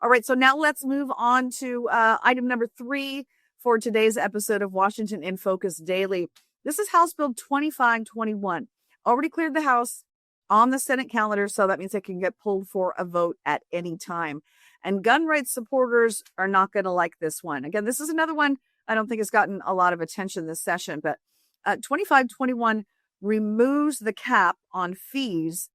All right, so now let's move on to item number 3 for today's episode of Washington in Focus Daily. This is House Bill 2521. Already cleared the House, on the Senate calendar, so that means it can get pulled for a vote at any time. And gun rights supporters are not going to like this one. Again, this is another one I don't think has gotten a lot of attention this session, but 2521 removes the cap on fees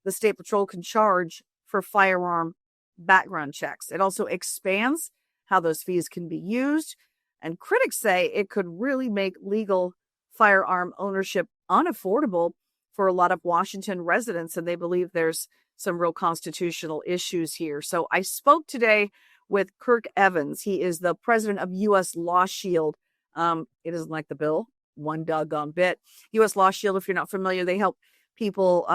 the State Patrol can charge for firearm background checks. It also expands how those fees can be used. And critics say it could really make legal firearm ownership unaffordable for a lot of Washington residents. And they believe there's some real constitutional issues here. So I spoke today with Kirk Evans. He is the president of U.S. Law Shield. It isn't like the bill, one doggone bit. U.S. Law Shield, if you're not familiar, they help people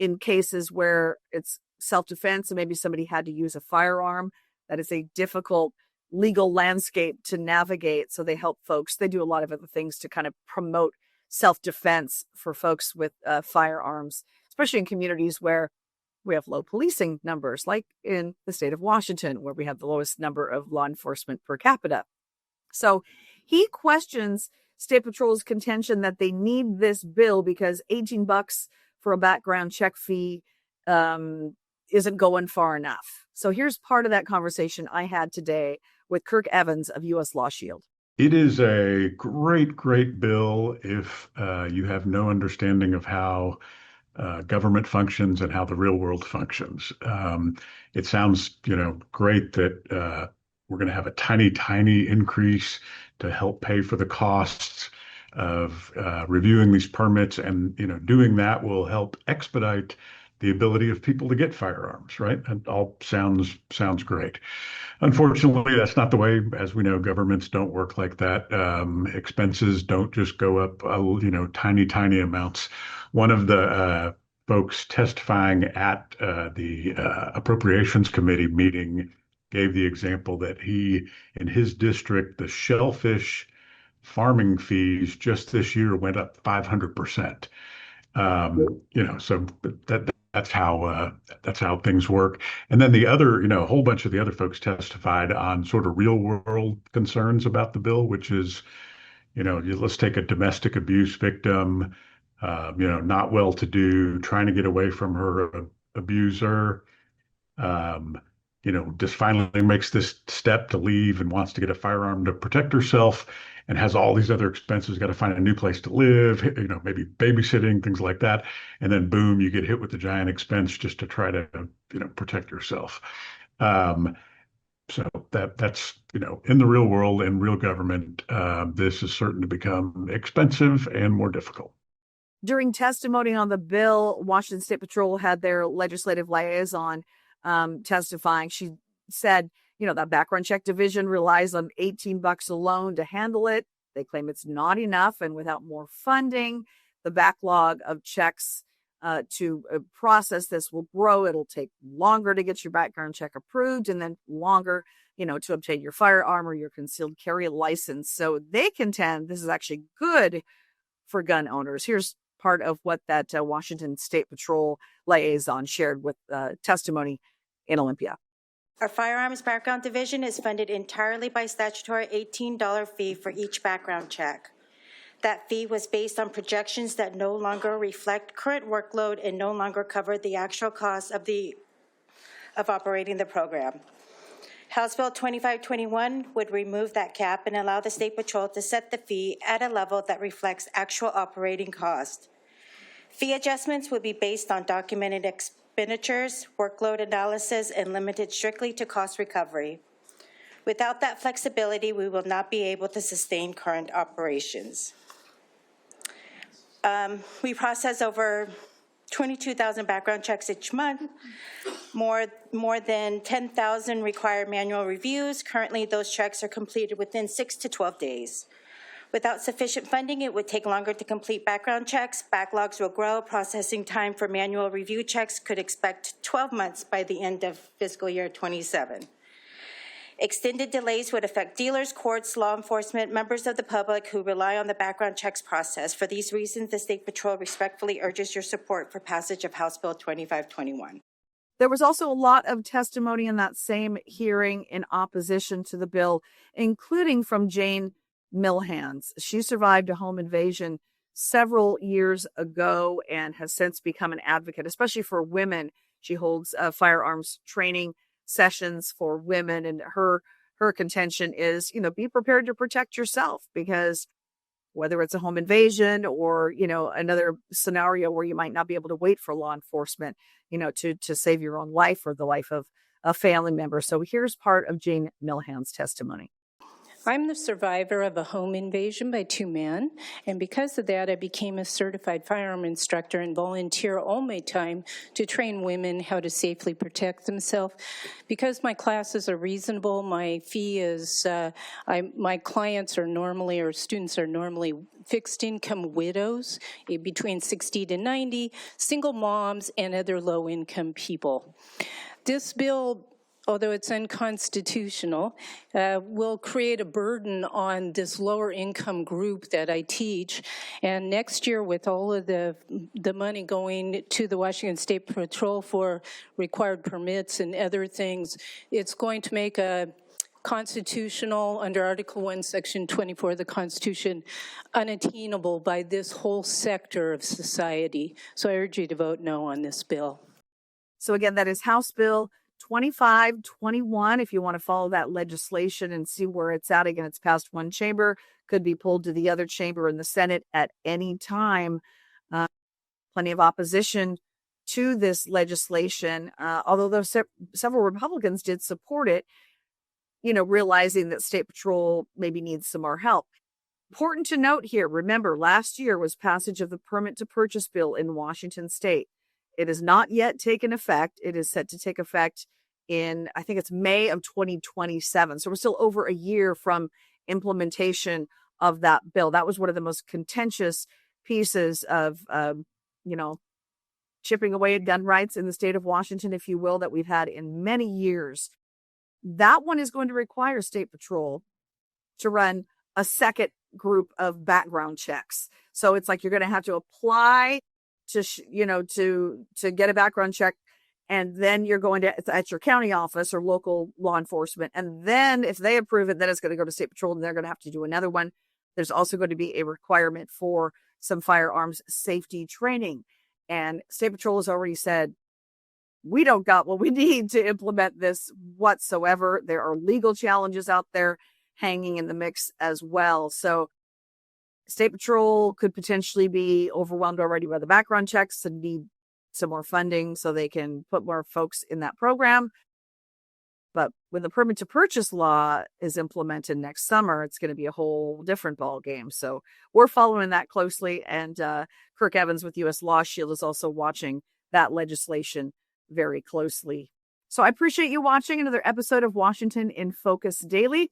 in cases where it's self-defense and maybe somebody had to use a firearm. That is a difficult legal landscape to navigate. So they help folks. They do a lot of other things to kind of promote self-defense for folks with firearms, especially in communities where we have low policing numbers, like in the state of Washington, where we have the lowest number of law enforcement per capita. So he questions State Patrol's contention that they need this bill because $18 for a background check fee isn't going far enough. So here's part of that conversation I had today with Kirk Evans of U.S. Law Shield. It is a great, great bill if you have no understanding of how government functions and how the real world functions. It sounds, great that we're going to have a tiny, tiny increase to help pay for the costs of reviewing these permits, and doing that will help expedite the ability of people to get firearms, right? It all sounds great. Unfortunately, that's not the way, as we know, governments don't work like that. Expenses don't just go up, tiny, tiny amounts. One of the folks testifying at the Appropriations Committee meeting gave the example that in his district, the shellfish farming fees just this year went up 500%. So that's how things work. And then the other, a whole bunch of the other folks testified on sort of real world concerns about the bill, which is, let's take a domestic abuse victim, not well to do, trying to get away from her abuser, just finally makes this step to leave and wants to get a firearm to protect herself and has all these other expenses, got to find a new place to live, maybe babysitting, things like that. And then boom, you get hit with the giant expense just to try to, protect yourself. So that's, in the real world, in real government, this is certain to become expensive and more difficult. During testimony on the bill, Washington State Patrol had their legislative liaison testifying. She said, that background check division relies on $18 alone to handle it. They claim it's not enough. And without more funding, the backlog of checks to process this will grow. It'll take longer to get your background check approved and then longer, to obtain your firearm or your concealed carry license. So they contend this is actually good for gun owners. Here's part of what that Washington State Patrol liaison shared with testimony in Olympia. Our Firearms Background Division is funded entirely by statutory $18 fee for each background check. That fee was based on projections that no longer reflect current workload and no longer cover the actual cost of operating the program. House Bill 2521 would remove that cap and allow the State Patrol to set the fee at a level that reflects actual operating cost. Fee adjustments would be based on documented expenditures, workload analysis, and limited strictly to cost recovery. Without that flexibility, we will not be able to sustain current operations. We process over 22,000 background checks each month. More than 10,000 require manual reviews. Currently, those checks are completed within 6 to 12 days. Without sufficient funding, it would take longer to complete background checks. Backlogs will grow. Processing time for manual review checks could expect 12 months by the end of fiscal year 27. Extended delays would affect dealers, courts, law enforcement, members of the public who rely on the background checks process. For these reasons, the State Patrol respectfully urges your support for passage of House Bill 2521. There was also a lot of testimony in that same hearing in opposition to the bill, including from Jane Milhans. She survived a home invasion several years ago and has since become an advocate, especially for women. She holds firearms training sessions for women, and her contention is, be prepared to protect yourself, because whether it's a home invasion or, another scenario where you might not be able to wait for law enforcement, to save your own life or the life of a family member. So here's part of Jane Milhans' testimony. I'm the survivor of a home invasion by two men, and because of that, I became a certified firearm instructor and volunteer all my time to train women how to safely protect themselves. Because my classes are reasonable, my fee is, my clients are normally, or students are normally fixed income widows, between 60 to 90, single moms, and other low income people. This bill, although it's unconstitutional, will create a burden on this lower income group that I teach. And next year, with all of the money going to the Washington State Patrol for required permits and other things, it's going to make a constitutional, under Article 1, Section 24 of the Constitution, unattainable by this whole sector of society. So I urge you to vote no on this bill. So again, that is House Bill 2521. If you want to follow that legislation and see where it's at, again, it's passed one chamber, could be pulled to the other chamber in the Senate at any time. Plenty of opposition to this legislation, although several Republicans did support it, realizing that State Patrol maybe needs some more help. Important to note here, remember, last year was passage of the permit to purchase bill in Washington State. It has not yet taken effect. It is set to take effect in, I think it's May of 2027. So we're still over a year from implementation of that bill. That was one of the most contentious pieces of, chipping away at gun rights in the state of Washington, if you will, that we've had in many years. That one is going to require State Patrol to run a second group of background checks. So it's like you're going to have to apply to get a background check, and then you're going to at your county office or local law enforcement, and then if they approve it, then it's going to go to State Patrol, and they're going to have to do another one. There's also going to be a requirement for some firearms safety training, and State Patrol has already said, we don't got what we need to implement this whatsoever. There are legal challenges out there hanging in the mix as well. So State Patrol could potentially be overwhelmed already by the background checks and need some more funding so they can put more folks in that program. But when the permit to purchase law is implemented next summer, it's going to be a whole different ball game. So we're following that closely. And Kirk Evans with U.S. Law Shield is also watching that legislation very closely. So I appreciate you watching another episode of Washington in Focus Daily.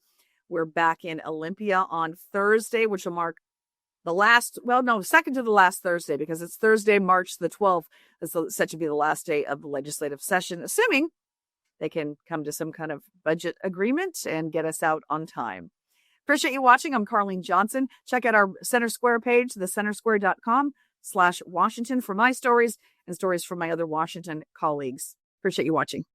We're back in Olympia on Thursday, which will mark second to the last Thursday, because it's Thursday, March the 12th. It's set to be the last day of the legislative session, assuming they can come to some kind of budget agreement and get us out on time. Appreciate you watching. I'm Carlene Johnson. Check out our Center Square page, thecentersquare.com/Washington for my stories and stories from my other Washington colleagues. Appreciate you watching.